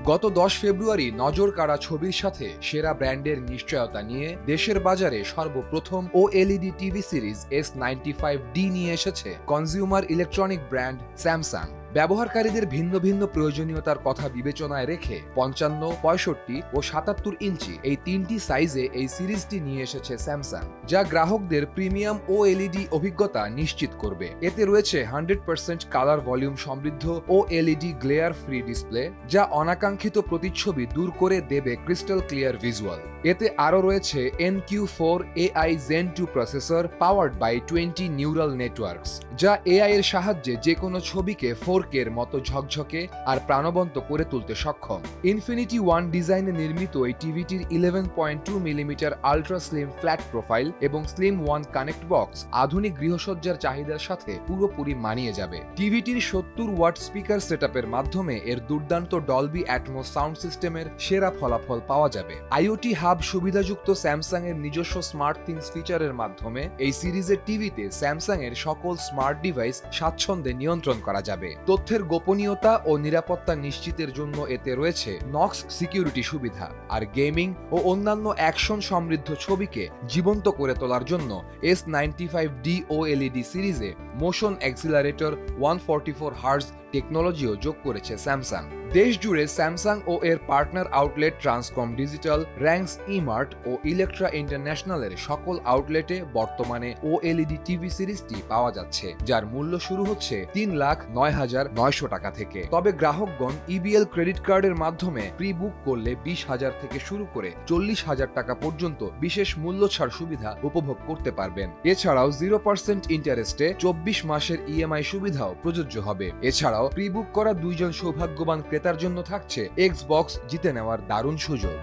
গত 10 ফেব্রুয়ারি নজর কাড়া ছবির সাথে সেরা ব্র্যান্ডের নিশ্চয়তা নিয়ে দেশের বাজারে সর্বপ্রথম ওএলইডি টিভি সিরিজ S95D নিয়ে এসেছে কনজিউমার ইলেকট্রনিক ব্র্যান্ড স্যামসাং। ব্যবহারকারীদের ভিন্ন ভিন্ন প্রয়োজনীয়তার কথা বিবেচনায় রেখে 55, 65 ও 77 ইঞ্চি এই তিনটি সাইজে এই সিরিজটি নিয়ে এসেছে স্যামসাং, যা গ্রাহকদের প্রিমিয়াম ওএলইডি অভিজ্ঞতা নিশ্চিত করবে। এতে রয়েছে 100% কালার ভলিউম সমৃদ্ধ ওএলইডি গ্লেয়ার ফ্রি ডিসপ্লে, যা অনাকাঙ্ক্ষিত প্রতিচ্ছবি দূর করে দেবে ক্রিস্টাল ক্লিয়ার ভিজুয়াল। এতে আরও রয়েছে NQ4 AI Zen 2 processor powered by 20 neural networks, যা এআই এর সাহায্যে যে কোনো ছবিকে 4K এর মতো ঝকঝকে আর প্রাণবন্ত করে তুলতে সক্ষম। ইনফিনিটি ওয়ান ডিজাইনে নির্মিত এই টিভিটির 11.2 millimetre ultra slim flat profile এবং স্লিম ওয়ান কানেক্ট বক্স আধুনিক গৃহসজ্জার চাহিদার সাথে পুরোপুরি মানিয়ে যাবে। টিভিটির 70 ওয়াট স্পিকার সেটআপের মাধ্যমে এর দুর্দান্ত ডলবি অ্যাটমোস সাউন্ড সিস্টেমের সেরা ফলাফল পাওয়া যাবে। আইওটি হাব সুবিধাযুক্ত স্যামসাং এর নিজস্ব স্মার্ট থিংস ফিচারের মাধ্যমে এই সিরিজের টিভিতে স্যামসাং এর সকল স্মার্ট ডিভাইস স্বাচ্ছন্দ্যে নিয়ন্ত্রণ করা যাবে। তথ্যের গোপনীয়তা ও নিরাপত্তা নিশ্চিতের জন্য এতে রয়েছে নক্স সিকিউরিটি সুবিধা, আর গেমিং ও অন্যান্য অ্যাকশন সমৃদ্ধ ছবিকে জীবন্ত করে তোলার জন্য S95D OLED সিরিজে মোশন অ্যাক্সিলারেটর 144 হার্জ টেকনোলজিও যোগ করেছে স্যামসাং। দেশ জুড়ে স্যামসাং ও এর partner outlet Transcom Digital, Ryans eMart ও ইলেকট্রা ইন্টারন্যাশনালের সকল আউটলেটে বর্তমানে ওএলইডি টিভি সিরিজটি পাওয়া যাচ্ছে, যার মূল্য শুরু হচ্ছে 3,09,900 টাকা থেকে। তবে গ্রাহকগণ ইবিএল ক্রেডিট কার্ডের মাধ্যমে প্রি বুক করলে 20,000 থেকে শুরু করে 40,000 টাকা পর্যন্ত বিশেষ মূল্য ছাড় সুবিধা উপভোগ করতে পারবেন। এছাড়াও 0% ইন্টারেস্টে 24 মাসের ইএমআই সুবিধাও প্রযোজ্য হবে। এছাড়াও প্রি বুক করা 2 জন সৌভাগ্যবান ক্রেতার জন্য থাকছে এক্সবক্স জিতে নেওয়ার দারুণ সুযোগ।